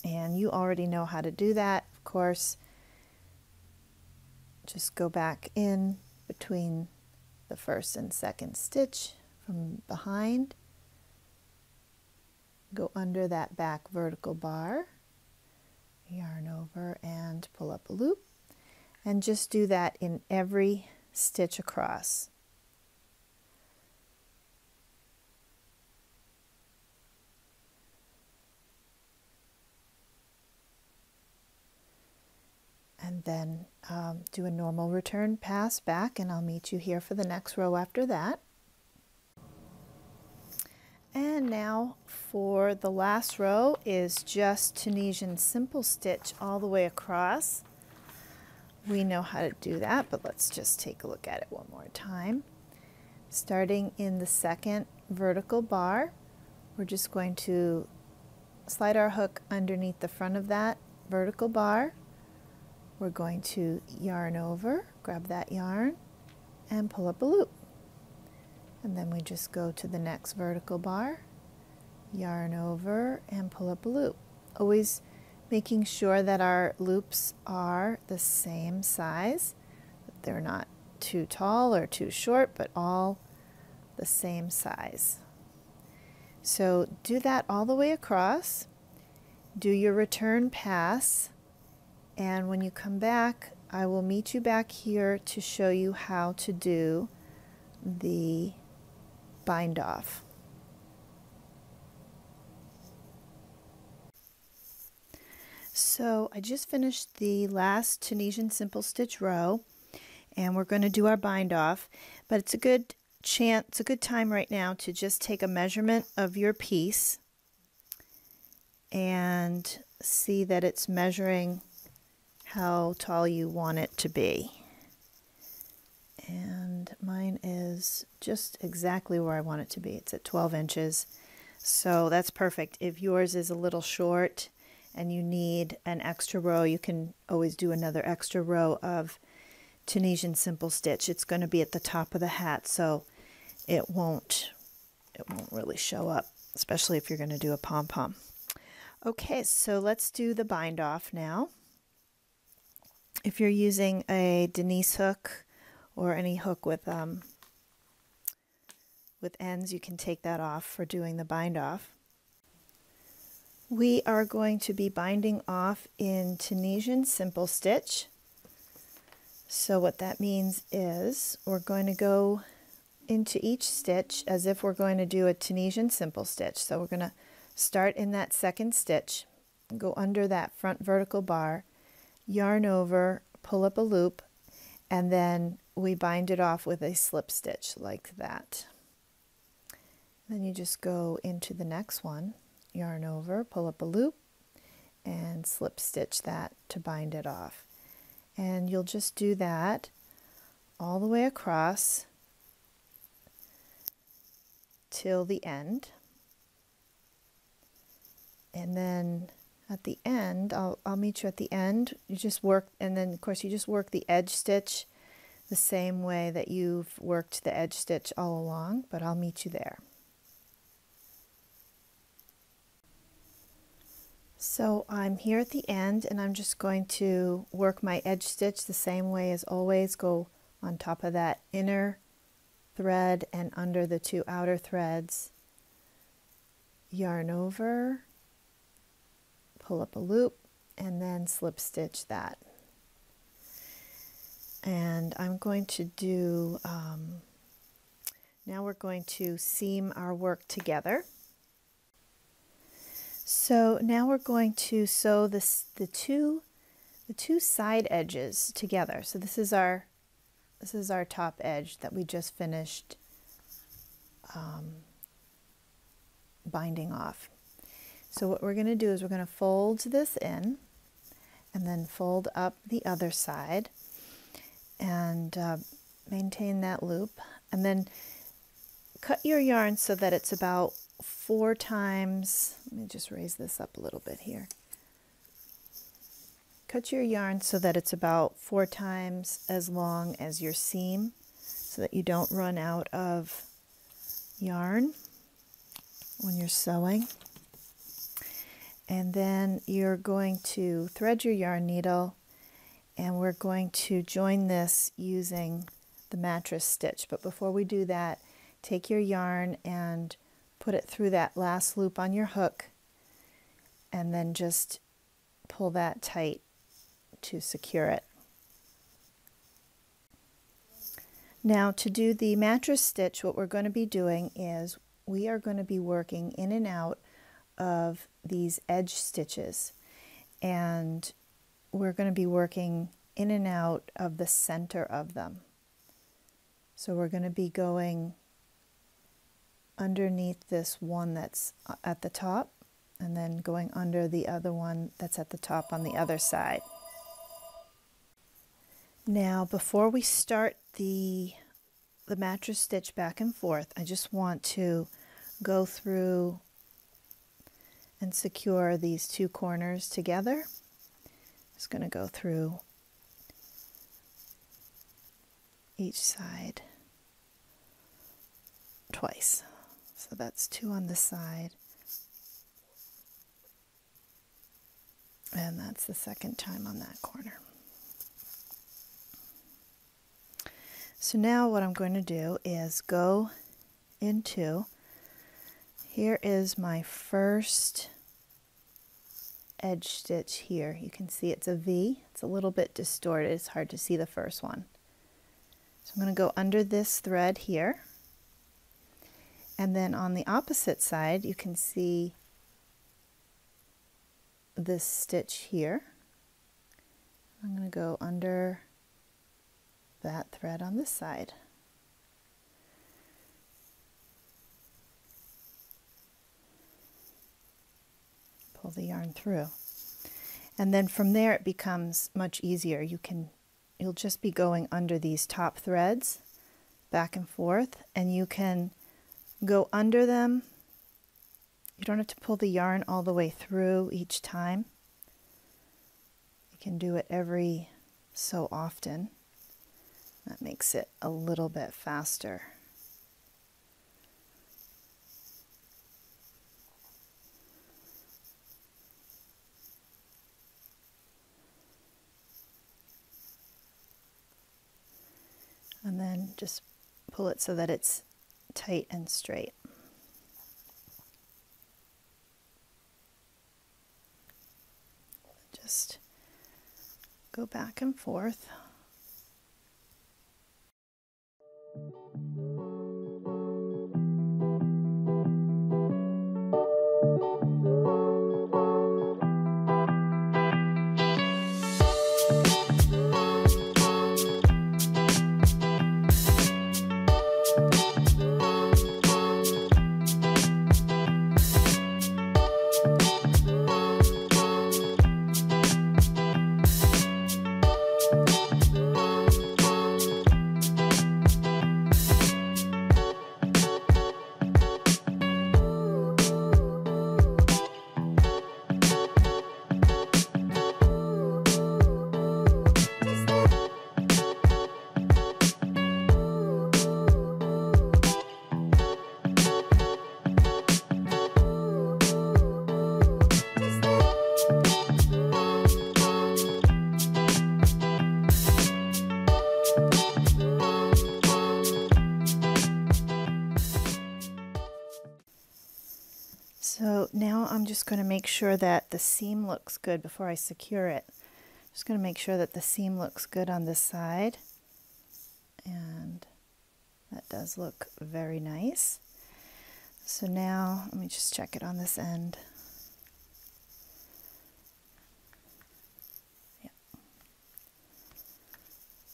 And you already know how to do that, of course. Just go back in between the first and second stitch from behind. Go under that back vertical bar, yarn over and pull up a loop, and just do that in every stitch across. And then do a normal return pass back, and I'll meet you here for the next row after that. And now for the last row is just Tunisian simple stitch all the way across. We know how to do that, but let's just take a look at it one more time. Starting in the second vertical bar, we're just going to slide our hook underneath the front of that vertical bar. We're going to yarn over, grab that yarn, and pull up a loop. And then we just go to the next vertical bar, yarn over, and pull up a loop. Always making sure that our loops are the same size, that they're not too tall or too short, but all the same size. So do that all the way across. Do your return pass, and when you come back, I will meet you back here to show you how to do the bind off. So I just finished the last Tunisian simple stitch row, and we're going to do our bind off, but it's a good time right now to just take a measurement of your piece and see that it's measuring how tall you want it to be. And mine is just exactly where I want it to be. It's at 12 inches. So that's perfect. If yours is a little short and you need an extra row, you can always do another extra row of Tunisian simple stitch. It's going to be at the top of the hat, so it won't really show up, especially if you're going to do a pom-pom. Okay, so let's do the bind off now. If you're using a Denise hook or any hook with ends, you can take that off for doing the bind off. We are going to be binding off in Tunisian simple stitch. So what that means is we're going to go into each stitch as if we're going to do a Tunisian simple stitch. So we're going to start in that second stitch, go under that front vertical bar, yarn over, pull up a loop, and then we bind it off with a slip stitch like that. Then you just go into the next one, yarn over, pull up a loop, and slip stitch that to bind it off. And you'll just do that all the way across till the end. And then at the end, I'll meet you at the end. You just work, and then of course you just work the edge stitch the same way that you've worked the edge stitch all along, but I'll meet you there. So I'm here at the end, and I'm just going to work my edge stitch the same way as always. Go on top of that inner thread and under the two outer threads, yarn over, pull up a loop, and then slip stitch that. And I'm going to do, now we're going to seam our work together. So now we're going to sew the two side edges together. So this is our top edge that we just finished binding off. So what we're going to do is we're going to fold this in and then fold up the other side and maintain that loop, and then cut your yarn so that it's about 4 times, let me just raise this up a little bit here. Cut your yarn so that it's about 4 times as long as your seam so that you don't run out of yarn when you're sewing. And then you're going to thread your yarn needle, and we're going to join this using the mattress stitch. But before we do that, take your yarn and put it through that last loop on your hook, and then just pull that tight to secure it. Now to do the mattress stitch, what we're going to be doing is we are going to be working in and out of these edge stitches, and we're going to be working in and out of the center of them. So we're going to be going underneath this one that's at the top, and then going under the other one that's at the top on the other side. Now before we start the mattress stitch back and forth, I just want to go through and secure these two corners together. Just going to go through each side twice. So that's 2 on this side, and that's the second time on that corner. So now what I'm going to do is go into, here is my first edge stitch here. You can see it's a V. It's a little bit distorted. It's hard to see the first one. So I'm going to go under this thread here. And then on the opposite side, you can see this stitch here. I'm going to go under that thread on this side. Pull the yarn through. And then from there it becomes much easier. You'll just be going under these top threads back and forth, and you can go under them. You don't have to pull the yarn all the way through each time. You can do it every so often. That makes it a little bit faster. and then just pull it so that it's tight and straight. Just go back and forth. So now I'm just going to make sure that the seam looks good before I secure it. Just going to make sure that the seam looks good on this side. And that does look very nice. So now let me just check it on this end. Yeah.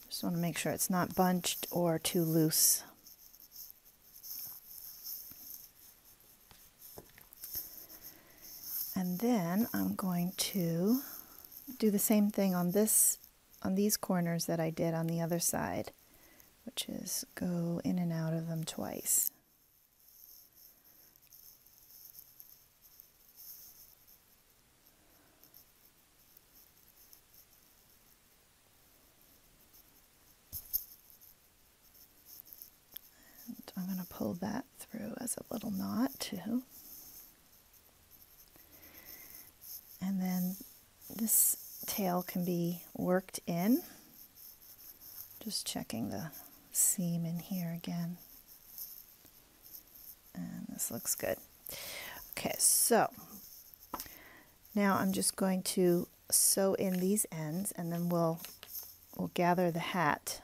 Just want to make sure it's not bunched or too loose. And then I'm going to do the same thing on these corners that I did on the other side, which is go in and out of them twice. And I'm going to pull that through as a little knot too. And then this tail can be worked in. Just checking the seam in here again. And this looks good. Okay, so now I'm just going to sew in these ends, and then we'll gather the hat.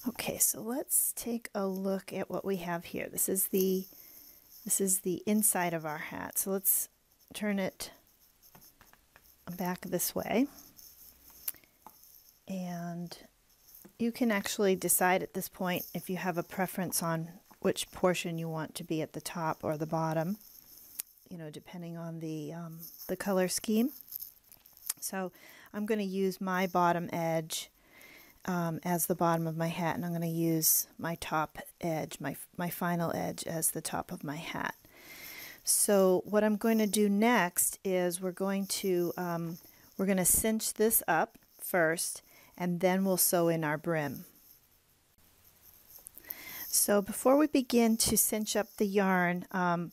Okay, so let's take a look at what we have here. This is the inside of our hat. So let's turn it back this way. And you can actually decide at this point if you have a preference on which portion you want to be at the top or the bottom, you know, depending on the color scheme. So I'm going to use my bottom edge as the bottom of my hat, and I'm going to use my top edge, my final edge, as the top of my hat. So what I'm going to do next is we're going to cinch this up first, and then we'll sew in our brim. So before we begin to cinch up the yarn, I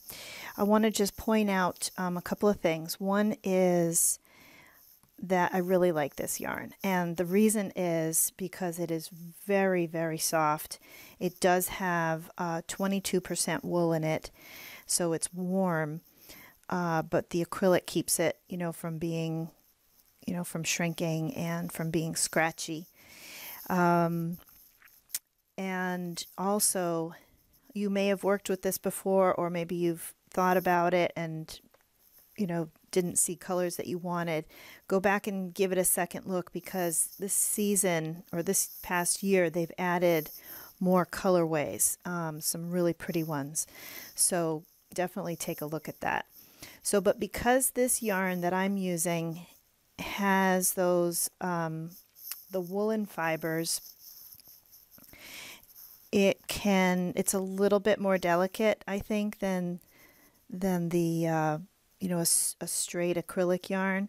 want to just point out a couple of things. One is that I really like this yarn, and the reason is because it is very, very soft. It does have 22% wool in it, so it's warm, but the acrylic keeps it, you know, from being, you know, from shrinking and from being scratchy. And also, you may have worked with this before, or maybe you've thought about it and, you know, didn't see colors that you wanted. Go back and give it a second look, because this season or this past year they've added more colorways, some really pretty ones. So definitely take a look at that. So, but because this yarn that I'm using has those, the woolen fibers, it's a little bit more delicate, I think, than the, you know, a straight acrylic yarn.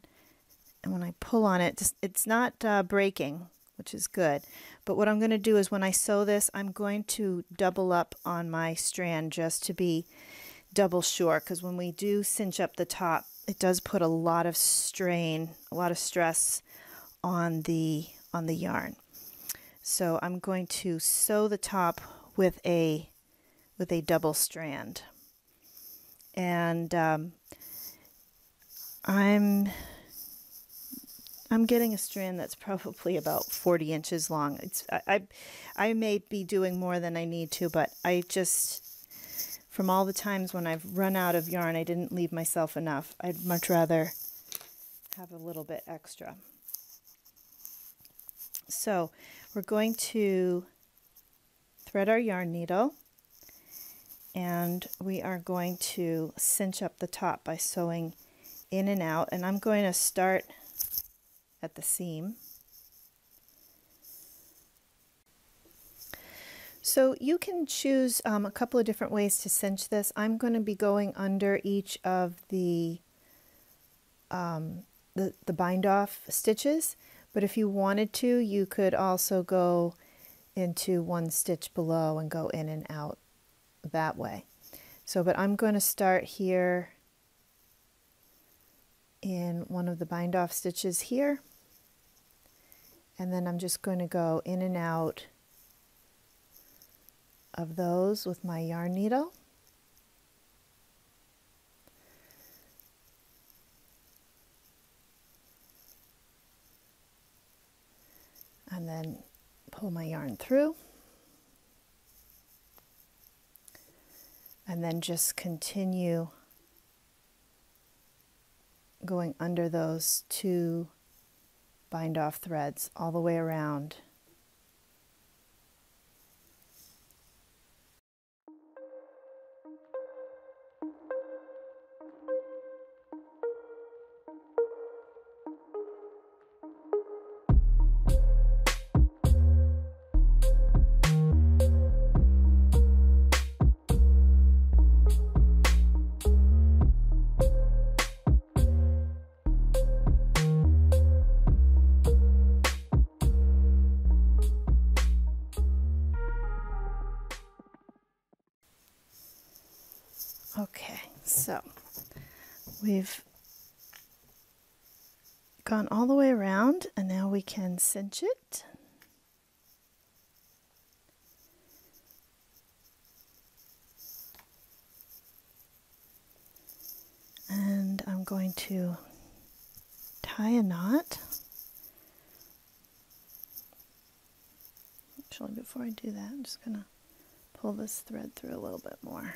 And when I pull on it, it's not breaking, which is good. But what I'm going to do is when I sew this, I'm going to double up on my strand just to be double sure, because when we do cinch up the top, it does put a lot of strain, a lot of stress on the yarn. So I'm going to sew the top with a double strand, and I'm getting a strand that's probably about 40 inches long. I may be doing more than I need to, but I just, from all the times when I've run out of yarn, I didn't leave myself enough. I'd much rather have a little bit extra. So we're going to thread our yarn needle, and we are going to cinch up the top by sewing in and out, and I'm going to start at the seam. So you can choose a couple of different ways to cinch this. I'm going to be going under each of the bind off stitches, but if you wanted to, you could also go into one stitch below and go in and out that way. So, but I'm going to start here in one of the bind off stitches here, and then I'm just going to go in and out of those with my yarn needle. And then pull my yarn through, and then just continue going under those two bind off threads all the way around. Okay, so we've gone all the way around, and now we can cinch it. And I'm going to tie a knot. Actually, before I do that, I'm just going to pull this thread through a little bit more.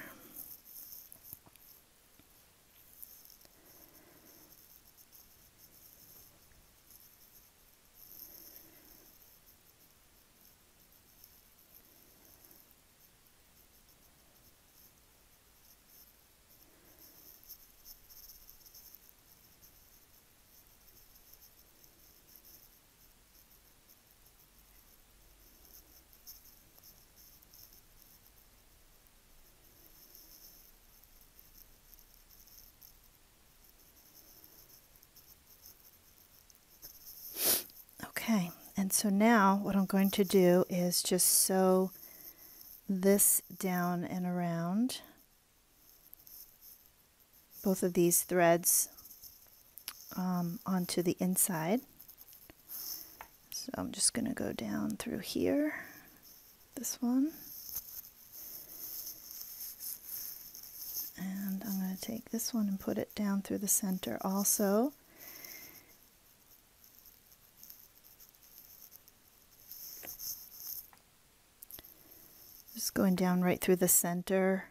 Okay, and so now what I'm going to do is just sew this down and around both of these threads onto the inside. So I'm just going to go down through here, this one, and I'm going to take this one and put it down through the center also. Just going down right through the center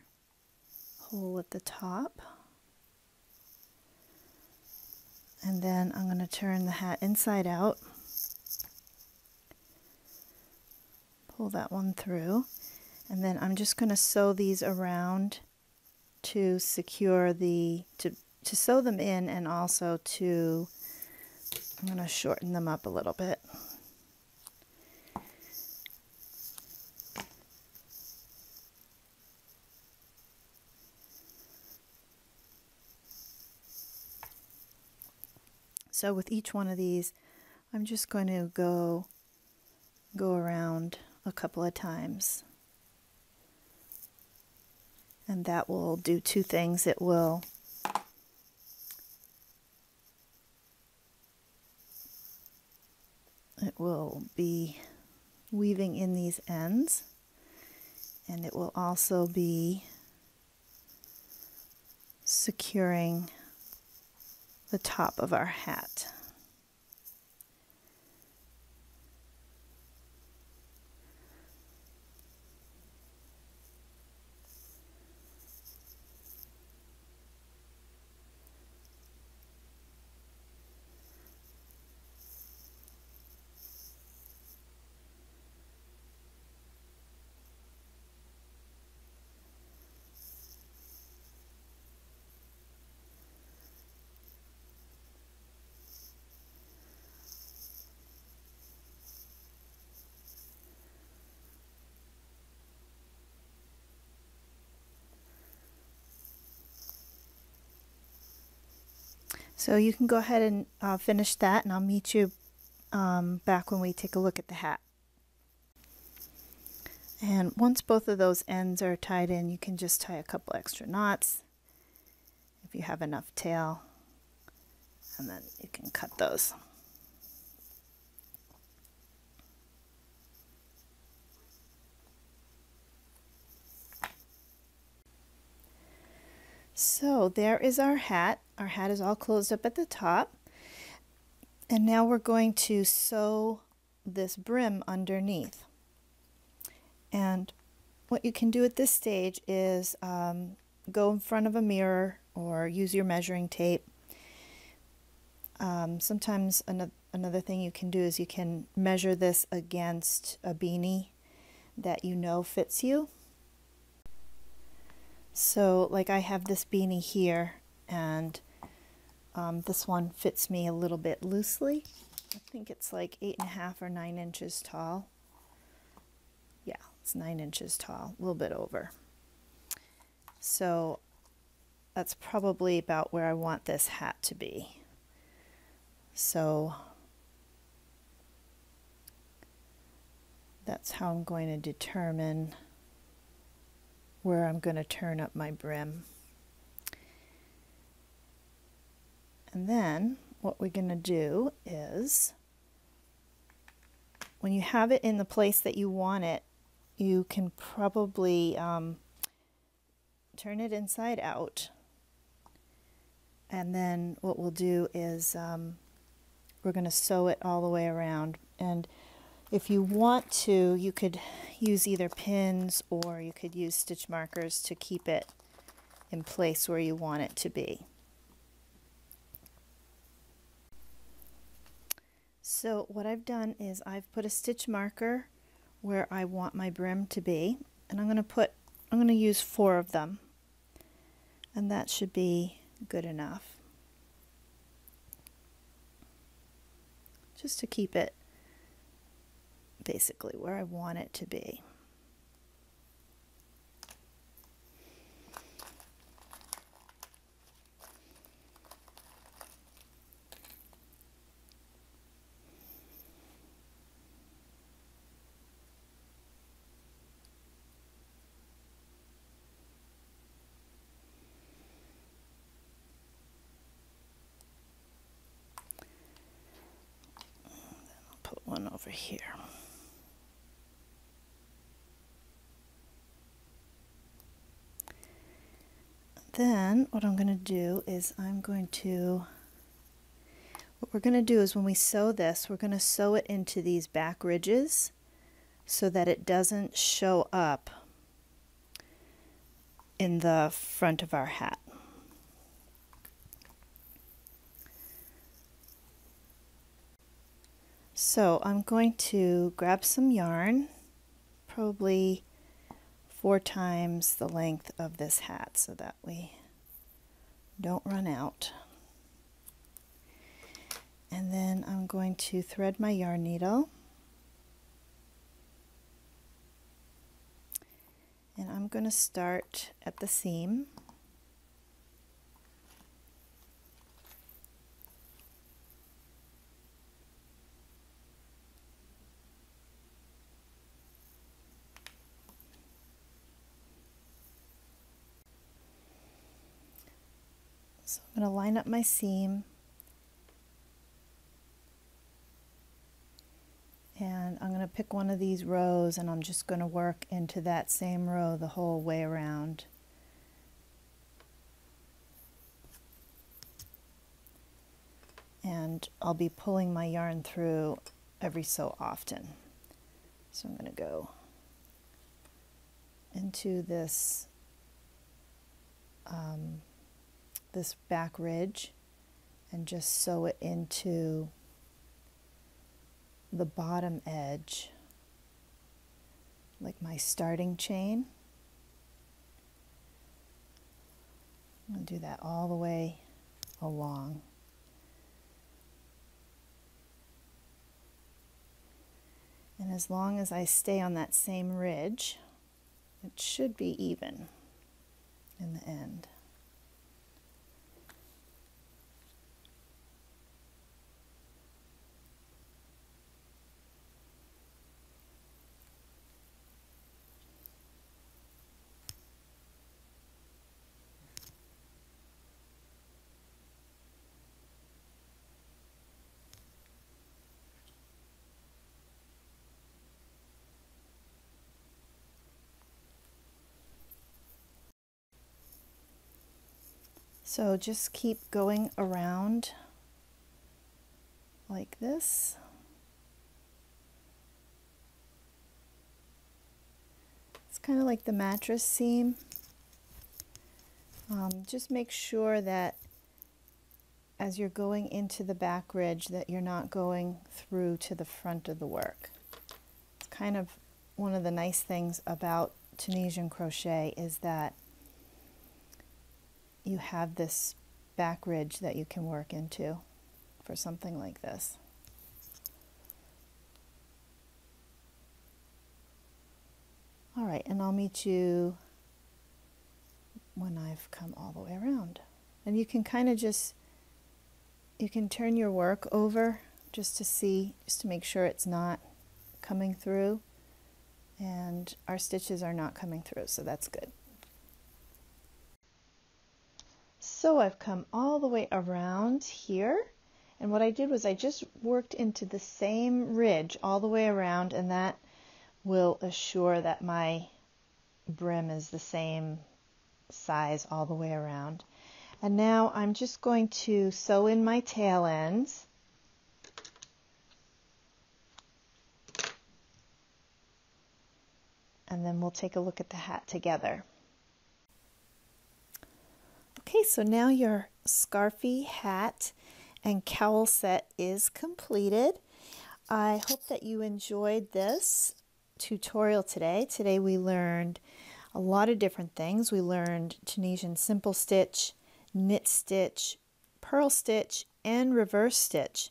hole at the top. And then I'm going to turn the hat inside out. Pull that one through. And then I'm just going to sew these around to secure to sew them in, and also to, I'm going to shorten them up a little bit. So with each one of these, I'm just going to go around a couple of times. And that will do two things. It will be weaving in these ends, and it will also be securing the top of our hat. So you can go ahead and finish that, and I'll meet you back when we take a look at the hat. And once both of those ends are tied in, you can just tie a couple extra knots if you have enough tail, and then you can cut those. So there is our hat. Our hat is all closed up at the top. And now we're going to sew this brim underneath. And what you can do at this stage is go in front of a mirror or use your measuring tape. Sometimes another thing you can do is you can measure this against a beanie that you know fits you. So like I have this beanie here, and this one fits me a little bit loosely. I think it's like 8.5 or 9 inches tall. Yeah, it's 9 inches tall, a little bit over. So that's probably about where I want this hat to be. So that's how I'm going to determine where I'm going to turn up my brim. And then what we're going to do is, when you have it in the place that you want it, you can probably turn it inside out. And then what we'll do is we're going to sew it all the way around. And if you want to, you could use either pins or you could use stitch markers to keep it in place where you want it to be. So what I've done is I've put a stitch marker where I want my brim to be, and I'm going to use 4 of them, and that should be good enough just to keep it basically where I want it to be. I'll put one over here. Then what I'm going to do is what we're going to do is when we sew this, we're going to sew it into these back ridges so that it doesn't show up in the front of our hat. So I'm going to grab some yarn, probably 4 times the length of this hat, so that we Don't run out. And then I'm going to thread my yarn needle. And I'm going to start at the seam. So I'm going to line up my seam. And I'm going to pick one of these rows and I'm just going to work into that same row the whole way around. And I'll be pulling my yarn through every so often. So I'm going to go into this this back ridge and just sew it into the bottom edge, like my starting chain. I'm going to do that all the way along. And as long as I stay on that same ridge, it should be even in the end. So just keep going around like this. It's kind of like the mattress seam. Just make sure that as you're going into the back ridge that you're not going through to the front of the work. It's kind of one of the nice things about Tunisian crochet is that you have this back ridge that you can work into for something like this. All right, and I'll meet you when I've come all the way around. And you can kind of you can turn your work over just to make sure it's not coming through. And our stitches are not coming through, so that's good. So I've come all the way around here, and what I did was I just worked into the same ridge all the way around, and that will assure that my brim is the same size all the way around. And now I'm just going to sew in my tail ends. And then we'll take a look at the hat together. Okay, so now your scarfy hat and cowl set is completed. I hope that you enjoyed this tutorial today. Today we learned a lot of different things. We learned Tunisian simple stitch, knit stitch, purl stitch, and reverse stitch.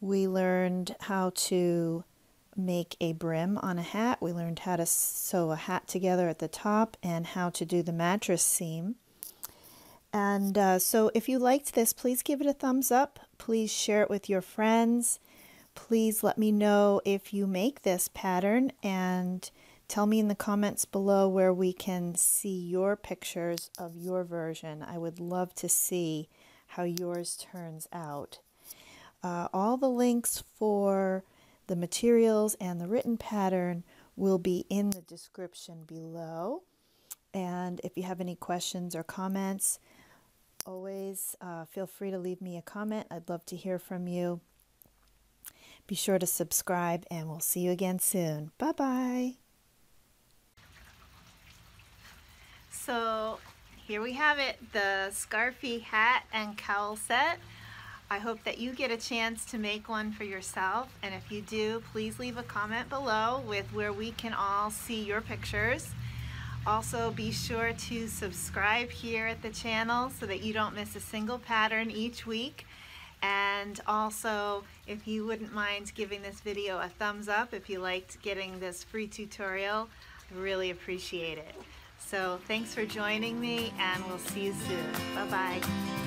We learned how to make a brim on a hat. We learned how to sew a hat together at the top and how to do the mattress seam. And so if you liked this, please give it a thumbs up. Please share it with your friends. Please let me know if you make this pattern and tell me in the comments below where we can see your pictures of your version. I would love to see how yours turns out. All the links for the materials and the written pattern will be in the description below. And if you have any questions or comments, always feel free to leave me a comment. I'd love to hear from you. Be sure to subscribe, and we'll see you again soon. Bye-bye. So here we have it, the scarfy hat and cowl set. I hope that you get a chance to make one for yourself, and if you do, please leave a comment below with where we can all see your pictures. Also, be sure to subscribe here at the channel so that you don't miss a single pattern each week. And also, if you wouldn't mind giving this video a thumbs up if you liked getting this free tutorial, I really appreciate it. So thanks for joining me, and we'll see you soon. Bye-bye.